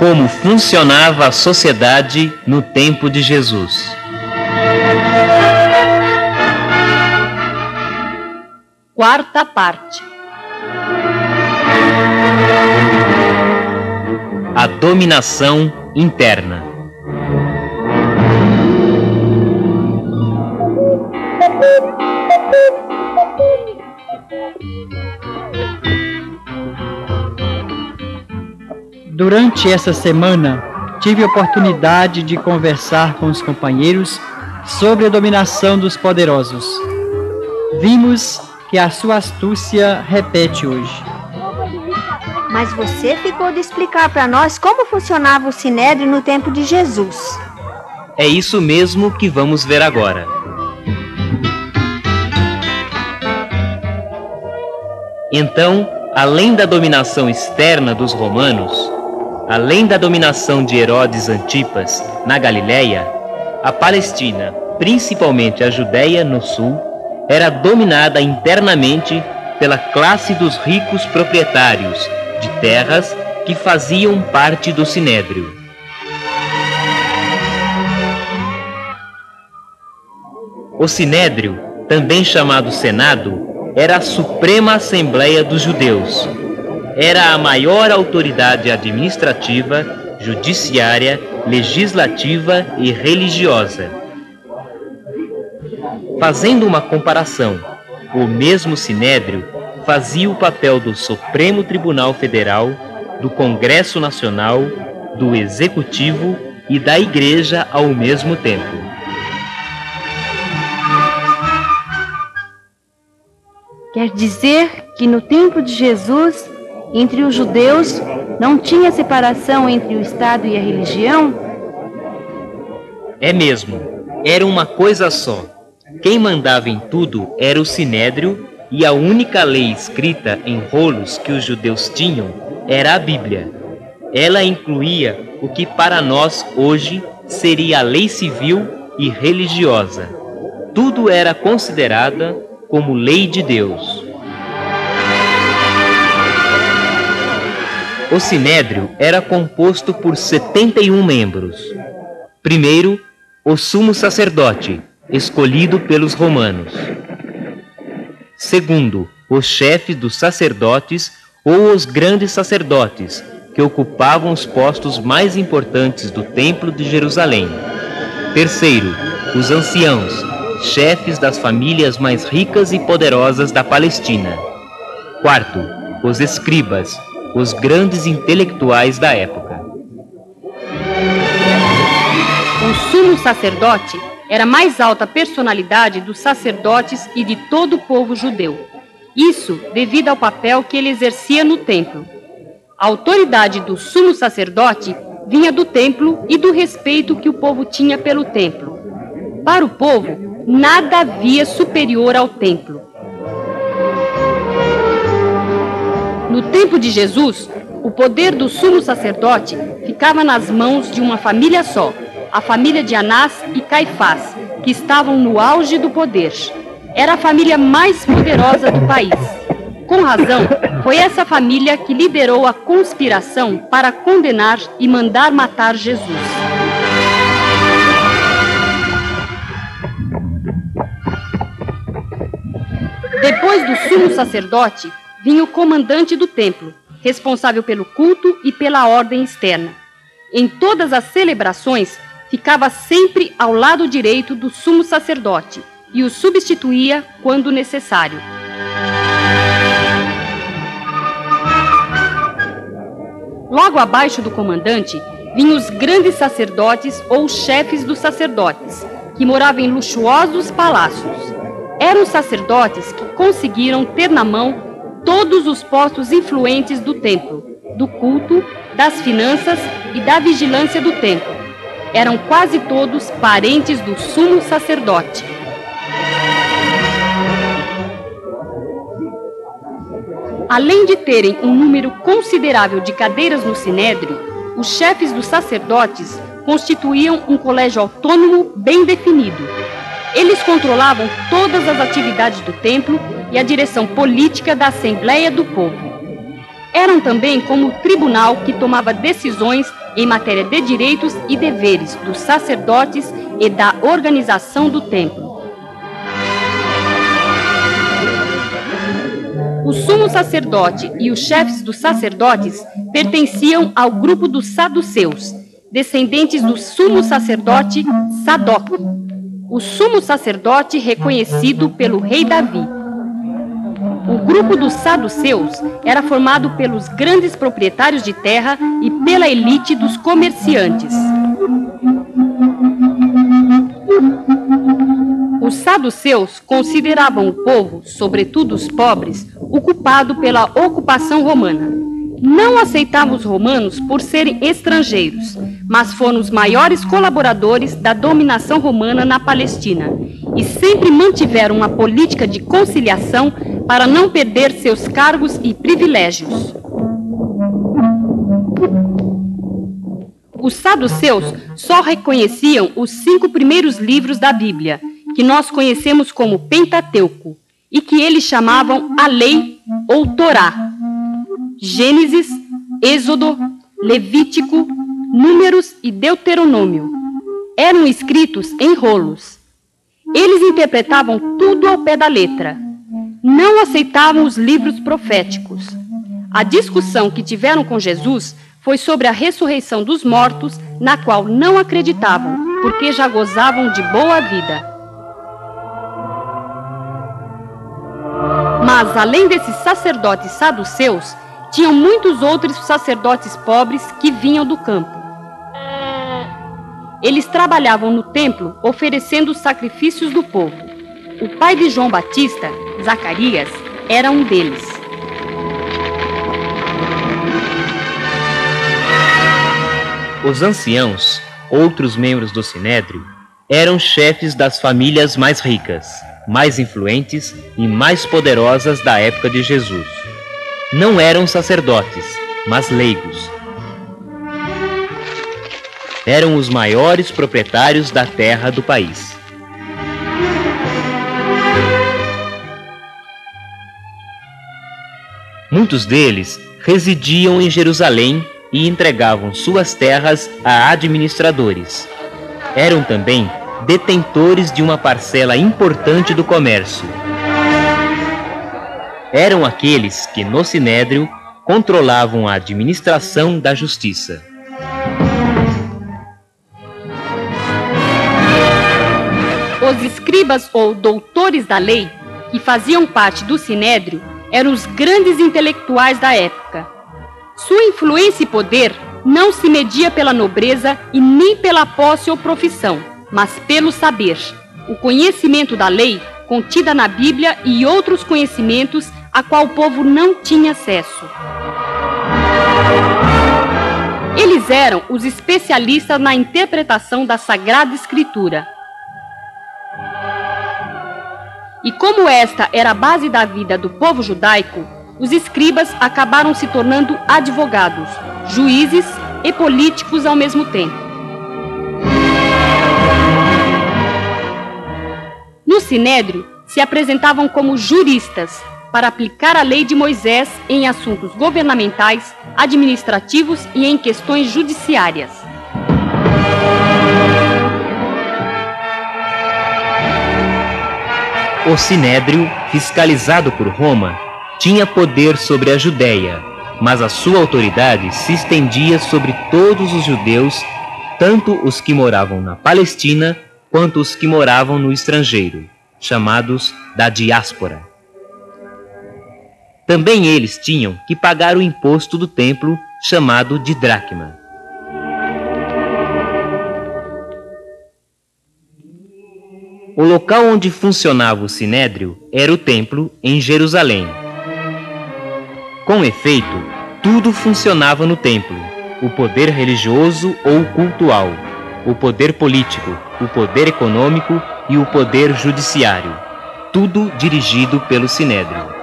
como funcionava a sociedade no tempo de Jesus. Quarta parte. A dominação interna. Durante essa semana, tive a oportunidade de conversar com os companheiros sobre a dominação dos poderosos. Vimos que a sua astúcia repete hoje. Mas você ficou de explicar para nós como funcionava o Sinédrio no tempo de Jesus. É isso mesmo que vamos ver agora. Então, além da dominação externa dos romanos, além da dominação de Herodes Antipas na Galiléia, a Palestina, principalmente a Judéia no sul, era dominada internamente pela classe dos ricos proprietários de terras que faziam parte do Sinédrio. O Sinédrio, também chamado Senado, era a suprema Assembleia dos Judeus. Era a maior autoridade administrativa, judiciária, legislativa e religiosa. Fazendo uma comparação, o mesmo Sinédrio fazia o papel do Supremo Tribunal Federal, do Congresso Nacional, do Executivo e da Igreja ao mesmo tempo. Quer dizer que no tempo de Jesus, entre os judeus, não tinha separação entre o Estado e a religião? É mesmo, era uma coisa só. Quem mandava em tudo era o Sinédrio, e a única lei escrita em rolos que os judeus tinham era a Bíblia. Ela incluía o que para nós hoje seria a lei civil e religiosa. Tudo era considerada como lei de Deus. O Sinédrio era composto por 71 membros. Primeiro, o sumo sacerdote, escolhido pelos romanos. Segundo, os chefes dos sacerdotes ou os grandes sacerdotes, que ocupavam os postos mais importantes do Templo de Jerusalém. Terceiro, os anciãos, chefes das famílias mais ricas e poderosas da Palestina. Quarto, os escribas, os grandes intelectuais da época. O sumo sacerdote era a mais alta personalidade dos sacerdotes e de todo o povo judeu. Isso devido ao papel que ele exercia no templo. A autoridade do sumo sacerdote vinha do templo e do respeito que o povo tinha pelo templo. Para o povo, nada havia superior ao templo. No tempo de Jesus, o poder do sumo sacerdote ficava nas mãos de uma família só, a família de Anás e Caifás, que estavam no auge do poder. Era a família mais poderosa do país. Com razão, foi essa família que liderou a conspiração para condenar e mandar matar Jesus. Depois do sumo sacerdote, vinha o comandante do templo, responsável pelo culto e pela ordem externa. Em todas as celebrações, ficava sempre ao lado direito do sumo sacerdote e o substituía quando necessário. Logo abaixo do comandante, vinham os grandes sacerdotes ou chefes dos sacerdotes, que moravam em luxuosos palácios. Eram sacerdotes que conseguiram ter na mão todos os postos influentes do templo, do culto, das finanças e da vigilância do templo. Eram quase todos parentes do sumo sacerdote. Além de terem um número considerável de cadeiras no Sinédrio, os chefes dos sacerdotes constituíam um colégio autônomo bem definido. Eles controlavam todas as atividades do templo e a direção política da Assembleia do Povo. Eram também como o tribunal que tomava decisões em matéria de direitos e deveres dos sacerdotes e da organização do templo. O sumo sacerdote e os chefes dos sacerdotes pertenciam ao grupo dos saduceus, descendentes do sumo sacerdote Sadoc, o sumo sacerdote reconhecido pelo rei Davi. O grupo dos saduceus era formado pelos grandes proprietários de terra e pela elite dos comerciantes. Os saduceus consideravam o povo, sobretudo os pobres, ocupado pela ocupação romana. Não aceitavam os romanos por serem estrangeiros, mas foram os maiores colaboradores da dominação romana na Palestina e sempre mantiveram uma política de conciliação para não perder seus cargos e privilégios. Os saduceus só reconheciam os 5 primeiros livros da Bíblia, que nós conhecemos como Pentateuco, e que eles chamavam a lei ou Torá. Gênesis, Êxodo, Levítico, Números e Deuteronômio. Eram escritos em rolos. Eles interpretavam tudo ao pé da letra. Não aceitavam os livros proféticos. A discussão que tiveram com Jesus foi sobre a ressurreição dos mortos, na qual não acreditavam, porque já gozavam de boa vida. Mas, além desses sacerdotes saduceus, tinham muitos outros sacerdotes pobres que vinham do campo. Eles trabalhavam no templo oferecendo os sacrifícios do povo. O pai de João Batista, Zacarias, era um deles. Os anciãos, outros membros do Sinédrio, eram chefes das famílias mais ricas, mais influentes e mais poderosas da época de Jesus. Não eram sacerdotes, mas leigos. Eram os maiores proprietários da terra do país. Muitos deles residiam em Jerusalém e entregavam suas terras a administradores. Eram também detentores de uma parcela importante do comércio. Eram aqueles que, no Sinédrio, controlavam a administração da justiça. Os escribas ou doutores da lei, que faziam parte do Sinédrio, eram os grandes intelectuais da época. Sua influência e poder não se media pela nobreza e nem pela posse ou profissão, mas pelo saber, o conhecimento da lei contida na Bíblia e outros conhecimentos a qual o povo não tinha acesso. Eles eram os especialistas na interpretação da Sagrada Escritura. E como esta era a base da vida do povo judaico, os escribas acabaram se tornando advogados, juízes e políticos ao mesmo tempo. No Sinédrio, se apresentavam como juristas para aplicar a lei de Moisés em assuntos governamentais, administrativos e em questões judiciárias. O Sinédrio, fiscalizado por Roma, tinha poder sobre a Judéia, mas a sua autoridade se estendia sobre todos os judeus, tanto os que moravam na Palestina quanto os que moravam no estrangeiro, chamados da diáspora. Também eles tinham que pagar o imposto do templo, chamado de dracma. O local onde funcionava o Sinédrio era o templo em Jerusalém. Com efeito, tudo funcionava no templo: o poder religioso ou cultual, o poder político, o poder econômico e o poder judiciário, tudo dirigido pelo Sinédrio.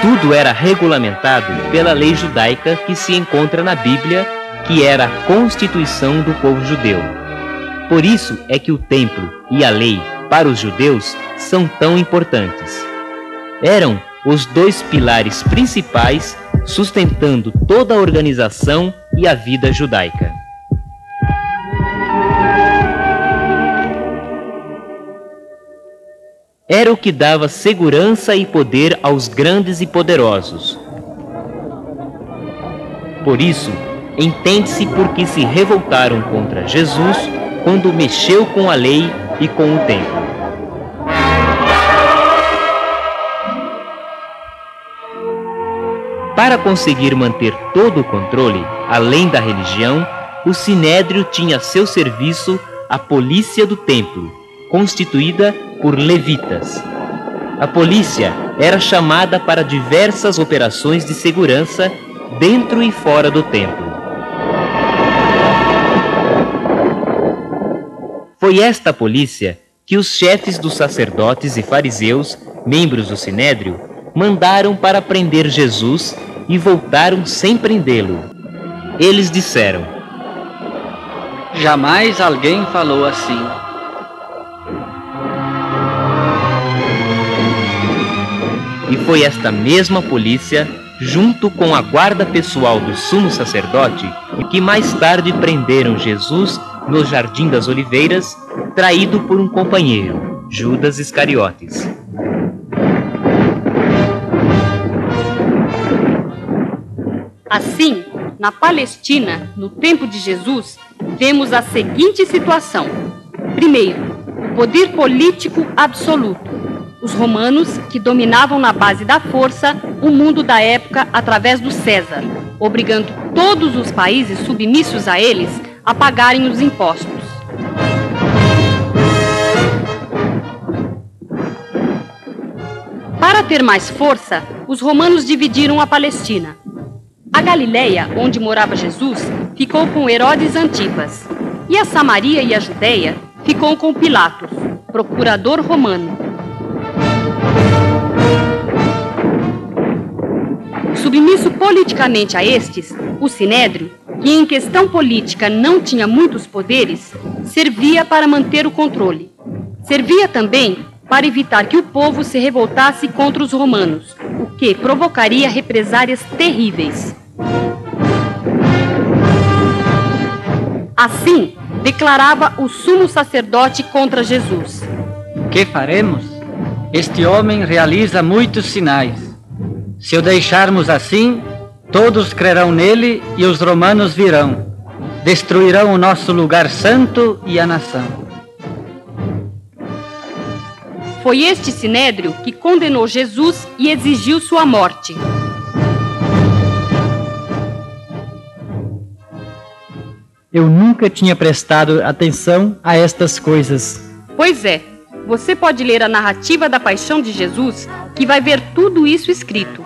Tudo era regulamentado pela lei judaica que se encontra na Bíblia, que era a constituição do povo judeu. Por isso é que o templo e a lei, para os judeus, são tão importantes. Eram os dois pilares principais sustentando toda a organização e a vida judaica. Era o que dava segurança e poder aos grandes e poderosos. Por isso, entende-se por que se revoltaram contra Jesus quando mexeu com a lei e com o templo. Para conseguir manter todo o controle, além da religião, o Sinédrio tinha a seu serviço a polícia do templo, constituída por levitas. A polícia era chamada para diversas operações de segurança dentro e fora do templo. Foi esta polícia que os chefes dos sacerdotes e fariseus, membros do Sinédrio, mandaram para prender Jesus e voltaram sem prendê-lo. Eles disseram: Jamais alguém falou assim. E foi esta mesma polícia, junto com a guarda pessoal do sumo sacerdote, que mais tarde prenderam Jesus no Jardim das Oliveiras, traído por um companheiro, Judas Iscariotes. Assim, na Palestina, no tempo de Jesus, vemos a seguinte situação. Primeiro, o poder político absoluto. Os romanos, que dominavam na base da força o mundo da época através do César, obrigando todos os países submissos a eles a pagarem os impostos. Para ter mais força, os romanos dividiram a Palestina. A Galileia, onde morava Jesus, ficou com Herodes Antipas, e a Samaria e a Judéia ficou com Pilatos, procurador romano. Submisso politicamente a estes, o Sinédrio, que em questão política não tinha muitos poderes, servia para manter o controle. Servia também para evitar que o povo se revoltasse contra os romanos, o que provocaria represálias terríveis. Assim, declarava o sumo sacerdote contra Jesus: Que faremos? Este homem realiza muitos sinais. Se o deixarmos assim, todos crerão nele e os romanos virão. Destruirão o nosso lugar santo e a nação. Foi este Sinédrio que condenou Jesus e exigiu sua morte. Eu nunca tinha prestado atenção a estas coisas. Pois é, você pode ler a narrativa da paixão de Jesus, que vai ver tudo isso escrito.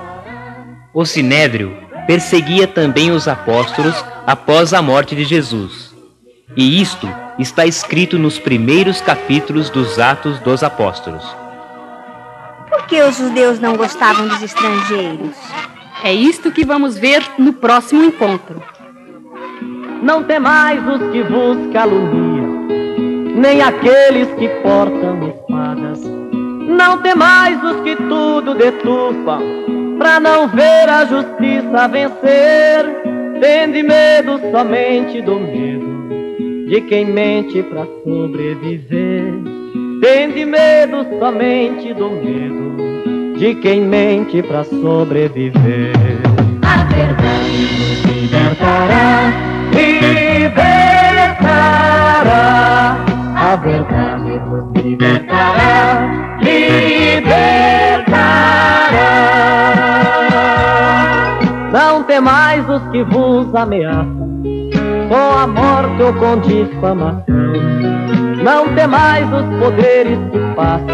O Sinédrio perseguia também os apóstolos após a morte de Jesus. E isto está escrito nos primeiros capítulos dos Atos dos Apóstolos. Por que os judeus não gostavam dos estrangeiros? É isto que vamos ver no próximo encontro. Não temais os que vos caluniam, nem aqueles que portam espadas. Não temais os que tudo detufam, pra não ver a justiça vencer. Tende medo somente do medo de quem mente pra sobreviver. Tende medo somente do medo de quem mente pra sobreviver. A verdade nos libertará, libertará. A verdade nos libertará, libertará. Não temais os que vos ameaçam com a morte ou com difamação. Não temais os poderes que passam,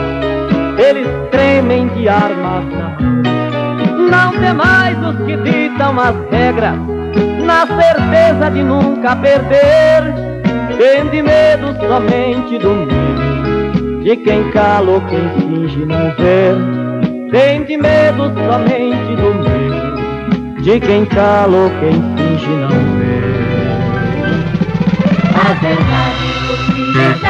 eles tremem de armas na mão. Não temais os que ditam as regras, na certeza de nunca perder. Tende medo somente do medo de quem cala ou quem finge não ver. Tende medo somente do medo de quem cala ou quem finge não ver. A verdade nos liberta.